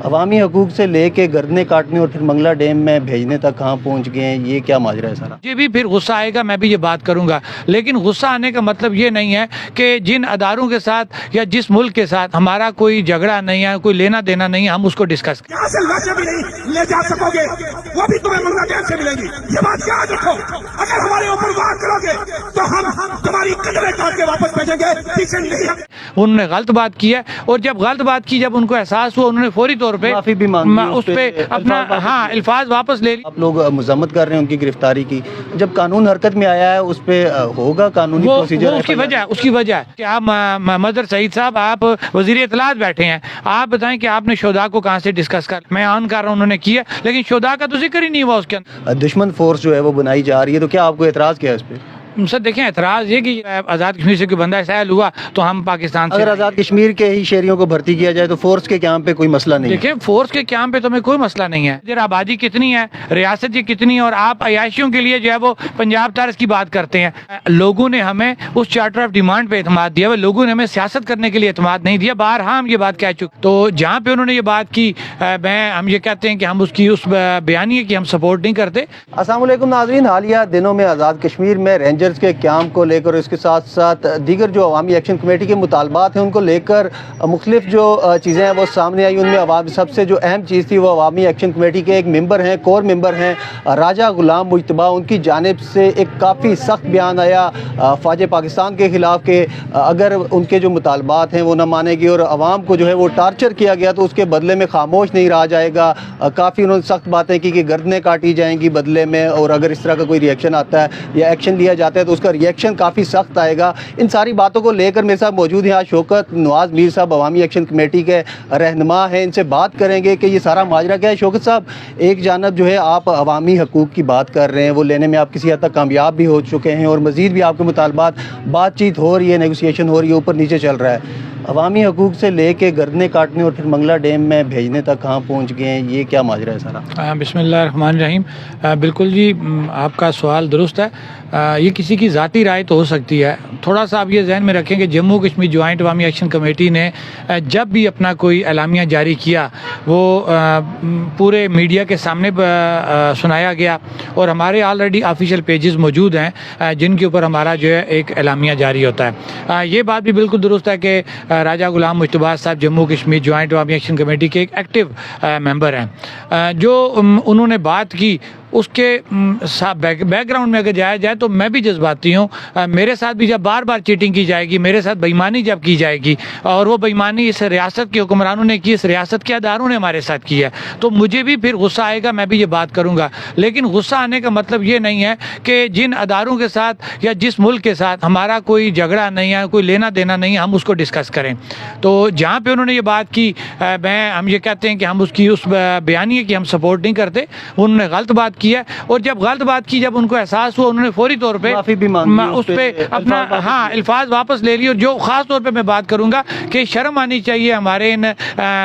عوامی حقوق سے لے کے گردنے کاٹنے اور پھر منگلا ڈیم میں بھیجنے تک کہاں پہنچ گئے ہیں، یہ کیا ماجرا ہے سارا؟ مجھے بھی پھر غصہ آئے گا، میں بھی یہ بات کروں گا، لیکن غصہ آنے کا مطلب یہ نہیں ہے کہ جن اداروں کے ساتھ یا جس ملک کے ساتھ ہمارا کوئی جھگڑا نہیں ہے، کوئی لینا دینا نہیں ہے، ہم اس کو ڈسکس کریں۔ یہاں سے لاشیں بھی نہیں لے جا سکو گے، وہ بھی تمہیں منگلا ڈیم سے ملیں گی، یہ بات یاد رکھو۔ اگر ہمارے اوپر وار کرو گے تو ہم تمہاری قدریں کاٹ کے واپس بھیجیں گے، پیچھے نہیں۔ انہوں نے غلط بات کی ہے، اور جب غلط بات کی، جب ان کو احساس ہوا، انہوں نے فوری طور پہ معافی بھی مانگی، اس پہ اپنا الفاظ واپس لے لی۔ آپ لوگ مذمت کر رہے ہیں ان کی گرفتاری کی، جب قانون حرکت میں آیا ہے اس پہ ہوگا قانونی پروسیجر؟ اس کی وجہ ہے کہ آپ مظہر سعید صاحب، آپ وزیر اطلاعات بیٹھے ہیں، آپ بتائیں کہ آپ نے شہداء کو کہاں سے ڈسکس کر، میں آن کر رہا ہوں انہوں نے کیا، لیکن شہداء کا تو ذکر ہی نہیں ہوا اس کے اندر۔ دشمن فورس جو ہے وہ بنائی جا رہی ہے، تو کیا آپ کو اعتراض کیا ہے اس پہ؟ سر دیکھیں، اعتراض یہ کہ آزاد کشمیر سے کوئی بندہ سائل ہوا تو ہم پاکستان سے، اگر آزاد کشمیر کے ہی شہریوں کو بھرتی کیا جائے تو فورس کے قیام پہ کوئی مسئلہ نہیں ہے؟ دیکھیں، فورس کے قیام پہ تو ہمیں کوئی مسئلہ نہیں ہے، ذرا آبادی کتنی ہے، ریاست یہ کتنی ہے، اور آپ عیاشیوں کے لیے جو ہے وہ پنجاب طرز کی بات کرتے ہیں۔ لوگوں نے ہمیں اس چارٹر آف ڈیمانڈ پہ اعتماد دیا، لوگوں نے ہمیں سیاست کرنے کے لیے اعتماد نہیں دیا، بارہا ہم یہ بات کہہ چکے۔ تو جہاں پہ انہوں نے یہ بات کی، ہم یہ کہتے ہیں کہ ہم اس بیانیے کی ہم سپورٹ نہیں کرتے۔ السلام علیکم ناظرین، حالیہ دنوں میں آزاد کشمیر میں رینجرز کے قیام کو لے کر، اس کے ساتھ ساتھ دیگر جو عوامی ایکشن کمیٹی کے مطالبات ہیں ان کو لے کر مختلف جو چیزیں ہیں وہ سامنے آئی۔ ان میں سب سے جو اہم چیز تھی وہ عوامی ایکشن کمیٹی کے ایک ممبر ہیں، کور ممبر ہیں راجہ غلام مجتبیٰ، ان کی جانب سے ایک کافی سخت بیان آیا فوج پاکستان کے خلاف کہ اگر ان کے جو مطالبات ہیں وہ نہ مانے گی اور عوام کو جو ہے وہ ٹارچر کیا گیا تو اس کے بدلے میں خاموش نہیں رہا جائے گا۔ کافی انہوں نے سخت باتیں کی کہ گردنیں کاٹی جائیں گی بدلے میں، اور اگر اس طرح کا کوئی ریئیکشن آتا ہے یا ایکشن لیا جاتا ہے تو اس کا ریئیکشن کافی سخت آئے گا۔ ان ساری باتوں کو لے کر میرے ساتھ موجود ہیں آج شوکت نواز میر صاحب، عوامی ایکشن کمیٹی کے رہنما ہیں، ان سے بات کریں گے کہ یہ سارا ماجرا کیا ہے۔ شوکت صاحب، ایک جانب جو ہے آپ عوامی حقوق کی بات کر رہے ہیں، وہ لینے میں آپ کسی حد تک کامیاب بھی ہو چکے ہیں، اور مزید بھی آپ کے مطالبات بات چیت ہو رہی ہے، نیگوسیشن ہو رہی ہے، اوپر نیچے چل رہا ہے۔ عوامی حقوق سے لے کے گردنے کاٹنے اور پھر منگلا ڈیم میں بھیجنے تک کہاں پہنچ گئے ہیں، یہ کیا ماجرا ہے سارا؟ بسم اللہ الرحمن الرحیم۔ بالکل جی، آپ کا سوال درست ہے۔ یہ کسی کی ذاتی رائے تو ہو سکتی ہے، تھوڑا سا آپ یہ ذہن میں رکھیں کہ جموں کشمیر جوائنٹ عوامی ایکشن کمیٹی نے جب بھی اپنا کوئی اعلامیہ جاری کیا وہ پورے میڈیا کے سامنے سنایا گیا، اور ہمارے آلریڈی آفیشیل پیجز موجود ہیں جن کے اوپر ہمارا جو ہے ایک اعلامیہ جاری ہوتا ہے۔ یہ بات بھی بالکل درست ہے کہ راجہ غلام مجتبیٰ صاحب جموں کشمیر جوائنٹ عوامی ایکشن کمیٹی کے ایک ایکٹیو ممبر ہیں۔ جو انہوں نے بات کی اس کے بیک گراؤنڈ میں اگر جایا جائے تو میں بھی جذباتی ہوں۔ میرے ساتھ بھی جب بار بار چیٹنگ کی جائے گی، میرے ساتھ بےایمانی جب کی جائے گی، اور وہ بےایمانی اس ریاست کے حکمرانوں نے کی، اس ریاست کے اداروں نے ہمارے ساتھ کی ہے، تو مجھے بھی پھر غصہ آئے گا، میں بھی یہ بات کروں گا، لیکن غصہ آنے کا مطلب یہ نہیں ہے کہ جن اداروں کے ساتھ یا جس ملک کے ساتھ ہمارا کوئی جھگڑا نہیں ہے، کوئی لینا دینا نہیں ہے، ہم اس کو ڈسکس کریں۔ تو جہاں پہ انہوں نے یہ بات کی، ہم یہ کہتے ہیں کہ ہم اس بیانیے کی ہم سپورٹ نہیں کرتے۔ انہوں نے غلط بات کی ہے، اور جب غلط بات کی، جب ان کو احساس ہوا، انہوں نے فوری طور پہ معافی بھی مانگی، اس پہ اپنا الفاظ واپس لے لی۔ اور جو خاص طور پہ میں بات کروں گا کہ شرم آنی چاہیے ہمارے ان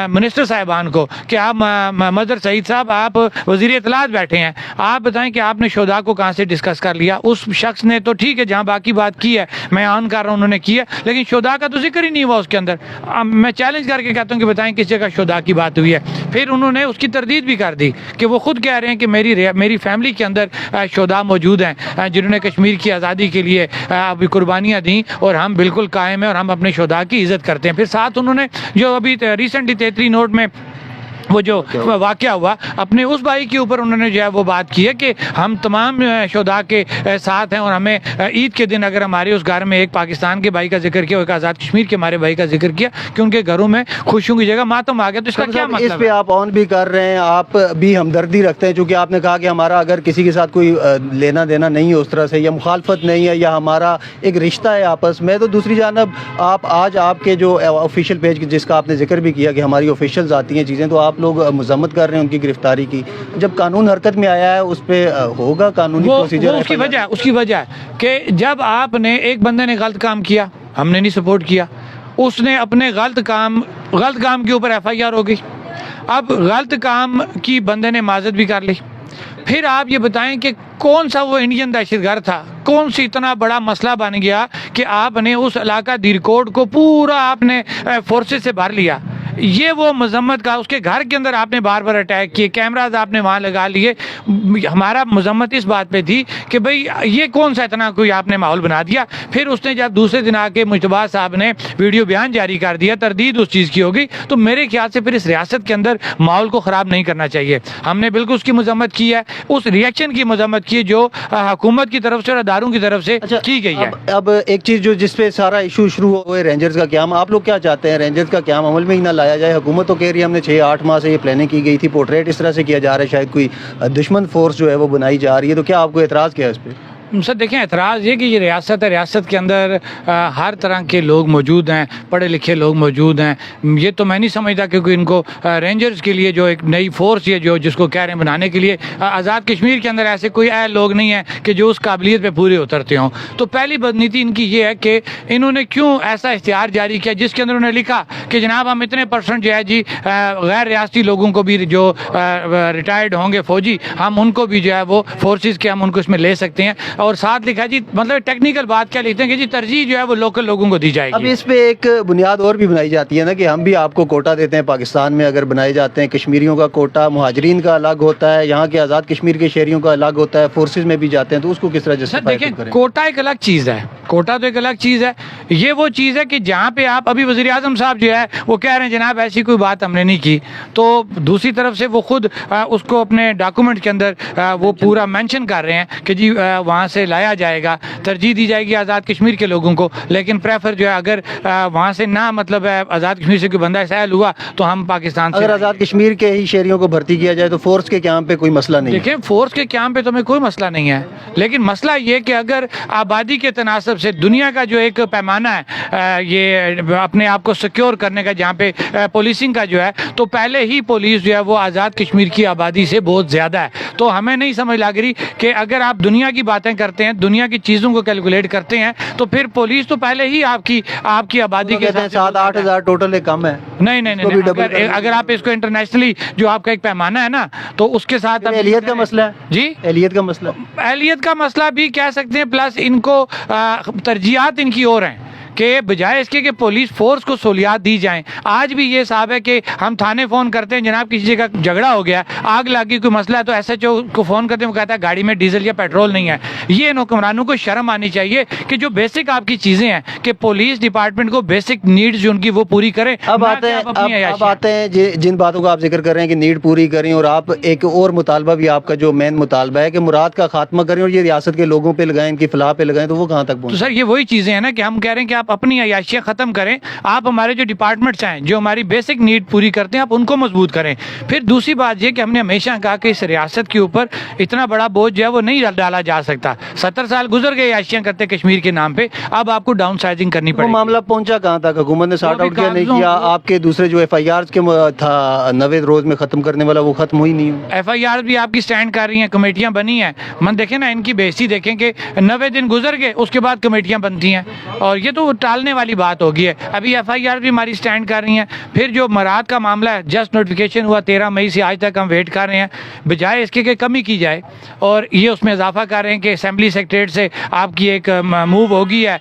منسٹر صاحبان کو کہ آپ مظہر سعید صاحب، آپ وزیر اطلاعات بیٹھے ہیں، آپ بتائیں کہ آپ نے شہداء کو کہاں سے ڈسکس کر لیا۔ اس شخص نے تو ٹھیک ہے جہاں باقی بات کی ہے، میں آن کر رہا ہوں انہوں نے کیا، لیکن شہداء کا تو ذکر ہی نہیں ہوا اس کے اندر۔ میں چیلنج کر کے کہتا ہوں کہ بتائیں کس جگہ شہداء کی بات ہوئی ہے۔ پھر انہوں نے اس کی تردید بھی کر دی کہ وہ خود کہہ رہے ہیں کہ میری فیملی کے اندر شہداء موجود ہیں جنہوں نے کشمیر کی آزادی کے لیے قربانیاں دیں، اور ہم بالکل قائم ہیں اور ہم اپنے شہداء کی عزت کرتے ہیں۔ پھر ساتھ انہوں نے جو ابھی ریسنٹلی 33 نوٹ میں وہ جو واقعہ ہوا، اپنے اس بھائی کے اوپر انہوں نے جو ہے وہ بات کی ہے کہ ہم تمام شہداء کے ساتھ ہیں، اور ہمیں عید کے دن اگر ہمارے اس گھر میں ایک پاکستان کے بھائی کا ذکر کیا، ایک آزاد کشمیر کے ہمارے بھائی کا ذکر کیا کہ ان کے گھروں میں خوشیوں کی جگہ ماتم آ گیا، تو اس کا کیا مطلب ہے؟ اس پہ آپ آن بھی کر رہے ہیں، آپ بھی ہمدردی رکھتے ہیں، چونکہ آپ نے کہا کہ ہمارا اگر کسی کے ساتھ کوئی لینا دینا نہیں ہے اس طرح سے، یا مخالفت نہیں ہے، یا ہمارا ایک رشتہ ہے آپس میں، تو دوسری جانب آج آپ کے جو آفیشیل پیج جس کا آپ نے ذکر بھی کیا کہ ہماری آفیشیلز آتی ہیں چیزیں، تو آپ لوگ مذمت کر رہے ہیں ان کی گرفتاری کی، جب قانون حرکت میں آیا ہے اس پہ ہوگا قانونی پروسیجر؟ اس کی وجہ ہے کہ جب آپ نے ایک بندے نے غلط کام کیا، ہم نے نہیں سپورٹ کیا، اس نے اپنے غلط کام کے اوپر FIR ہو گئی، اب غلط کام کی بندے نے معذرت بھی کر لی، پھر آپ یہ بتائیں کہ کون سا وہ انڈین دہشت گرد تھا، کون سی اتنا بڑا مسئلہ بن گیا کہ آپ نے اس علاقہ دیرکوٹ کو پورا آپ نے فورسز سے بھر لیا۔ یہ وہ مذمت کا اس کے گھر کے اندر آپ نے بار بار اٹیک کیے, کیمراز آپ نے وہاں لگا لیے. ہمارا مذمت اس بات پہ تھی کہ بھئی یہ کون سا اتنا کوئی آپ نے ماحول بنا دیا. پھر اس نے جب دوسرے دن آ کے مجتبیٰ صاحب نے ویڈیو بیان جاری کر دیا, تردید اس چیز کی ہوگی. تو میرے خیال سے پھر اس ریاست کے اندر ماحول کو خراب نہیں کرنا چاہیے. ہم نے بالکل اس کی مذمت کی ہے, اس ریئیکشن کی مذمت کی ہے جو حکومت کی طرف سے اور اداروں کی طرف سے کی گئی ہے. اب ایک چیز جو جس پہ سارا ایشو شروع ہوا ہے رینجرز کا قیام, آپ لوگ کیا چاہتے ہیں رینجرز کا قیام عمل میں ہی نہ لایا جائے؟ حکومت تو کہہ رہی ہے ہم نے 6-8 ماہ سے یہ پلاننگ کی گئی تھی, پورٹریٹ اس طرح سے کیا جا رہا ہے شاید کوئی دشمن فورس جو ہے وہ بنائی جا رہی ہے. تو کیا آپ کو اعتراض کیا ہے اس پہ؟ سر دیکھیں, اعتراض یہ کہ یہ ریاست ہے, ریاست کے اندر ہر طرح کے لوگ موجود ہیں, پڑھے لکھے لوگ موجود ہیں. یہ تو میں نہیں سمجھتا کہ کوئی ان کو رینجرز کے لیے جو ایک نئی فورس ہے جو جس کو کہہ رہے ہیں بنانے کے لیے, آزاد کشمیر کے اندر ایسے کوئی اہل لوگ نہیں ہیں کہ جو اس قابلیت پہ پورے اترتے ہوں. تو پہلی بدنیتی ان کی یہ ہے کہ انہوں نے کیوں ایسا اشتہار جاری کیا جس کے اندر انہوں نے لکھا کہ جناب ہم اتنے % جو ہے جی غیر ریاستی لوگوں کو بھی جو ریٹائرڈ ہوں گے فوجی, ہم ان کو بھی جو ہے وہ فورسز کے ہم ان کو اس میں لے سکتے ہیں. اور ساتھ لکھا جی مطلب ٹیکنیکل بات کیا لکھتے ہیں کہ جی ترجیح جو ہے وہ لوکل لوگوں کو دی جائے گی. اب اس پہ ایک بنیاد اور بھی بنائی جاتی ہے نا کہ ہم بھی آپ کو کوٹا دیتے ہیں پاکستان میں اگر بنائے جاتے ہیں, کشمیریوں کا کوٹا, مہاجرین کا الگ ہوتا ہے, یہاں کے آزاد کشمیر کے شہریوں کا الگ ہوتا ہے, فورسز میں بھی جاتے ہیں, تو اس کو کس طرح جسٹیفائی کریں؟ دیکھیں کوٹا ایک الگ چیز ہے, کوٹا تو ایک الگ چیز ہے. یہ وہ چیز ہے کہ جہاں پہ آپ ابھی وزیر اعظم صاحب جو ہے وہ کہہ رہے ہیں جناب ایسی کوئی بات ہم نے نہیں کی, تو دوسری طرف سے وہ خود اس کو اپنے ڈاکومنٹ کے اندر وہ پورا مینشن کر رہے ہیں کہ جی وہاں سے لایا جائے گا, ترجیح دی جائے گی آزاد کشمیر کے لوگوں کو. لیکن پریفر جو ہے اگر وہاں سے نہ مطلب آزاد کشمیر سے کوئی بندہ سائل ہوا تو ہم پاکستان سے, اگر آزاد کشمیر کے ہی شہریوں کو بھرتی کیا جائے تو فورس کے قیام پہ کوئی مسئلہ نہیں ہے. دیکھیں فورس کے قیام پہ تو ہمیں کوئی مسئلہ نہیں ہے, لیکن مسئلہ یہ کہ اگر آبادی کے تناسب سے دنیا کا جو ایک پیمانہ ہے یہ اپنے آپ کو سیکیور کرنے کا, جہاں پہ پولیسنگ کا جو ہے, تو پہلے ہی پولیس جو ہے وہ آزاد کشمیر کی آبادی سے بہت زیادہ ہے. تو ہمیں نہیں سمجھ لگ رہی کہ اگر آپ دنیا کی باتیں کرتے ہیں, دنیا کی چیزوں کو کیلکولیٹ کرتے ہیں, تو پھر پولیس تو پہلے ہی آپ کی آبادی کے 7-8 ہزار ٹوٹل کم ہے. نہیں, اگر آپ اس کو انٹرنیشنلی جو آپ کا ایک پیمانہ ہے نا, تو اس کے ساتھ اہلیت کا مسئلہ ہے. جی اہلیت کا مسئلہ, اہلیت کا مسئلہ بھی کہہ سکتے ہیں, پلس ان کو ترجیحات ان کی اور ہیں کہ بجائے اس کے کہ پولیس فورس کو سہولیات دی جائیں. آج بھی یہ صاحب ہے کہ ہم تھانے فون کرتے ہیں, جناب کسی جگہ جھگڑا ہو گیا, آگ لگی, کوئی مسئلہ ہے, تو ایس ایچ او کو فون کرتے ہیں, وہ کہتا ہے گاڑی میں ڈیزل یا پیٹرول نہیں ہے. یہ حکمرانوں کو شرم آنی چاہیے کہ جو بیسک آپ کی چیزیں ہیں کہ پولیس ڈپارٹمنٹ کو بیسک نیڈز جو ان کی وہ پوری کریں. اب آتے ہیں جن باتوں کا آپ ذکر کر رہے ہیں کہ نیڈ پوری کریں, اور آپ ایک اور مطالبہ بھی آپ کا جو مین مطالبہ ہے کہ مراد کا خاتمہ کریں اور یہ ریاست کے لوگوں پہ لگائیں, ان کی فلاح پہ لگائیں, تو وہ کہاں تک پہنچے؟ تو سر یہ وہی چیزیں ہیں نا کہ ہم کہہ رہے ہیں کہ آپ اپنی عیاشیاں ختم کریں, آپ ہمارے جو ڈپارٹمنٹس ہیں جو ہماری بیسک نیڈ پوری کرتے ہیں آپ ان کو مضبوط کریں. پھر دوسری بات یہ کہ ہم نے ہمیشہ کہا کہ اس ریاست کے اوپر اتنا بڑا بوجھ جو ہے وہ نہیں ڈالا جا سکتا. 70 سال گزر گئے عیاشیاں کرتے کشمیر کے نام پہ, اب آپ کو ڈاؤن سائزنگ کرنی پڑے. وہ معاملہ پہنچا کہاں تک؟ حکومت نے سارٹ آؤٹ کیا نہیں کیا؟ آپ کے دوسرے جو ایف آئی آر کے تھا 90 روز میں ختم کرنے والا, وہ ختم ہوئی نہیں. ایف آئی آر بھی آپ کی سٹینڈ کر رہی ہیں, کمیٹیاں بنی ہیں. من دیکھیں نا ان کی بےزتی دیکھیں کہ 90 دن گزر گئے اس کے بعد کمیٹیاں بنتی ہیں, اور یہ تو ٹالنے والی بات ہوگی ہے. ابھی ایف آئی آر بھی ہماری سٹینڈ کر رہی ہیں. پھر جو مراد کا معاملہ ہے, جسٹ نوٹیفیکیشن ہوا 13 مئی سے آج تک ہم ویٹ کر رہے ہیں. بجائے اس کے کہ کمی کی جائے اور یہ اس میں اضافہ کر رہے ہیں کہ اسمبلی سیکریٹریٹ سے آپ کی ایک موو ہوگی ہے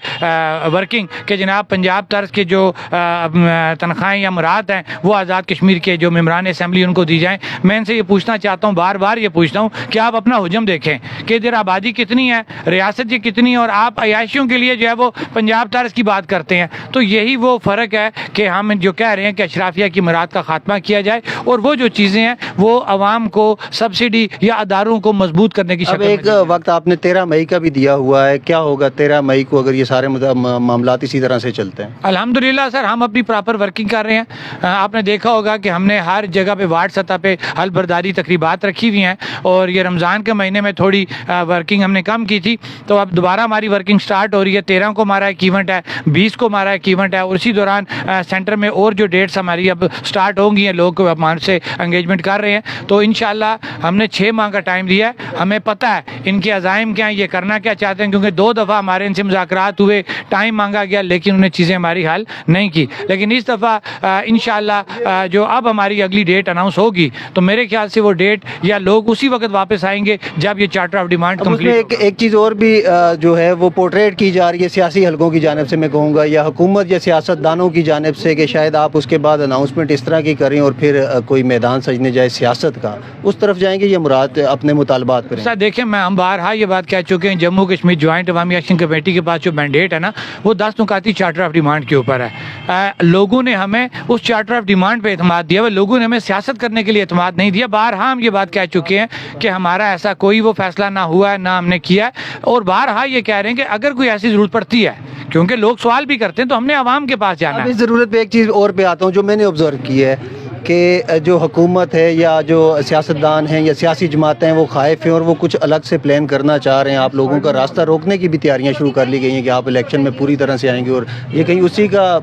ورکنگ کہ جناب پنجاب طرز کے جو تنخواہیں یا مراد ہیں وہ آزاد کشمیر کے جو ممبران اسمبلی ان کو دی جائیں. میں ان سے یہ پوچھنا چاہتا ہوں, بار بار یہ پوچھتا ہوں کہ آپ اپنا حجم دیکھیں کہ ادھر آبادی کتنی ہے, ریاست یہ کتنی ہے, اور آپ عیاشیوں کے لیے جو ہے وہ پنجاب طرز کی بات کرتے ہیں. تو یہی وہ فرق ہے کہ ہم جو کہہ رہے ہیں کہ اشرافیہ کی مراد کا خاتمہ کیا جائے, اور وہ جو چیزیں ہیں وہ عوام کو سبسڈی یا اداروں کو مضبوط کرنے کی شکل میں. اب ایک وقت آپ نے 13 مئی کا بھی دیا ہوا ہے, کیا ہوگا 13 مئی کو اگر یہ سارے معاملات اسی طرح سے چلتے ہیں؟ الحمدللہ سر ہم اپنی پراپر ورکنگ کر رہے ہیں. آپ نے دیکھا ہوگا کہ ہم نے ہر جگہ پہ وارڈ سطح پہ حل برداری تقریبات رکھی ہوئی ہیں, اور یہ رمضان کے مہینے میں تھوڑی ورکنگ ہم نے کم کی تھی, تو اب دوبارہ ہماری ورکنگ سٹارٹ ہو رہی ہے. 13 کو ہمارا ایک ایونٹ ہے, 20 کو ہمارا ایک ایونٹ ہے, اور اسی دوران سینٹر میں اور جو ڈیٹس ہماری اب سٹارٹ ہوں گی ہیں, لوگ ہمارے سے انگیجمنٹ کر رہے ہیں. تو انشاءاللہ ہم نے 6 ماہ کا ٹائم دیا ہے. ہمیں پتہ ہے ان کے عزائم کیا ہیں, یہ کرنا کیا چاہتے ہیں, کیونکہ 2 دفعہ ہمارے ان سے مذاکرات ہوئے, ٹائم مانگا گیا, لیکن انہیں چیزیں ہماری حل نہیں کی. لیکن اس دفعہ انشاءاللہ جو اب ہماری اگلی ڈیٹ اناؤنس ہوگی, تو میرے خیال سے وہ ڈیٹ یا لوگ اسی وقت واپس آئیں گے جب یہ چارٹر آف ڈیمانڈ کمپلیٹ. ایک چیز اور بھی جو ہے وہ پورٹریٹ کی جا رہی ہے سیاسی حلقوں کی جانب سے, میں کہوں گا یا حکومت یا سیاستدانوں کی جانب سے کہ شاید آپ اس کے بعد اناؤنسمنٹ اس طرح کی کریں اور پھر کوئی میدان سجنے جائے سیاست کا، اس طرف جائیں گے یا مراد اپنے مطالبات کریں؟ سر دیکھیں، ہم بارہا یہ بات کہہ چکے ہیں، جموں کشمیر جوائنٹ عوامی ایکشن کمیٹی کے پاس جو مینڈیٹ ہے نا، وہ 10 نکاتی چارٹر آف ڈیمانڈ کے اوپر ہے۔ لوگوں نے ہمیں اس چارٹر آف ڈیمانڈ پہ اعتماد دیا، لوگوں نے ہمیں سیاست کرنے کے لیے اعتماد نہیں دیا۔ بارہا ہم یہ بات کہہ چکے ہیں کہ ہمارا ایسا کوئی وہ فیصلہ نہ ہوا ہے، نہ ہم نے کیا ہے، اور بارہا یہ کہہ رہے ہیں کہ اگر کوئی ایسی ضرورت پڑتی ہے، کیونکہ لوگ سوال بھی کرتے ہیں، تو ہم نے عوام کے پاس جانا اب ہے۔ اس ضرورت پہ ایک چیز اور پہ آتا ہوں جو میں نے آبزرو کی ہے کہ جو حکومت ہے یا جو سیاستدان ہیں یا سیاسی جماعتیں ہیں وہ خائف ہیں اور وہ کچھ الگ سے پلان کرنا چاہ رہے ہیں، آپ لوگوں کا راستہ روکنے کی بھی تیاریاں شروع کر لی گئی ہیں کہ آپ الیکشن میں پوری طرح سے آئیں گے، اور یہ کہیں اسی کا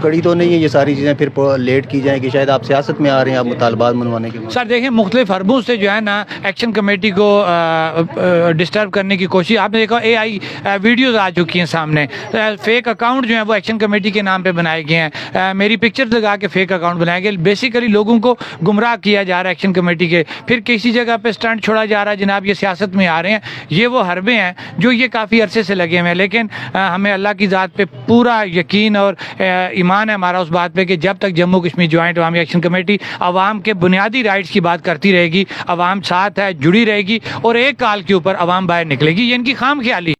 کڑی تو نہیں ہے یہ ساری چیزیں پھر لیٹ کی جائیں کہ شاید آپ سیاست میں آ رہے ہیں آپ مطالبات منوانے کے بعد؟ سر دیکھیں، مختلف حربوں سے جو ہے نا ایکشن کمیٹی کو ڈسٹرب کرنے کی کوشش، آپ نے دیکھا اے آئی ویڈیوز آ چکی ہیں سامنے، فیک اکاؤنٹ جو ہیں وہ ایکشن کمیٹی کے نام پہ بنائے گئے ہیں، میری پکچر لگا کے فیک اکاؤنٹ بنائے گئے، بیسیکلی لوگوں کو گمراہ کیا جا رہا ہے ایکشن کمیٹی کے۔ پھر کسی جگہ پہ سٹنٹ چھوڑا جا رہا ہے، جناب یہ سیاست میں آ رہے ہیں۔ یہ وہ حربے ہیں جو یہ کافی عرصے سے لگے ہوئے ہیں، لیکن ہمیں اللہ کی ذات پہ پورا یقین اور ایمان ہے ہمارا اس بات پہ کہ جب تک جموں کشمیر جوائنٹ عوامی ایکشن کمیٹی عوام کے بنیادی رائٹس کی بات کرتی رہے گی، عوام ساتھ ہے، جڑی رہے گی، اور ایک کال کے اوپر عوام باہر نکلے گی۔ یہ ان کی خام خیالی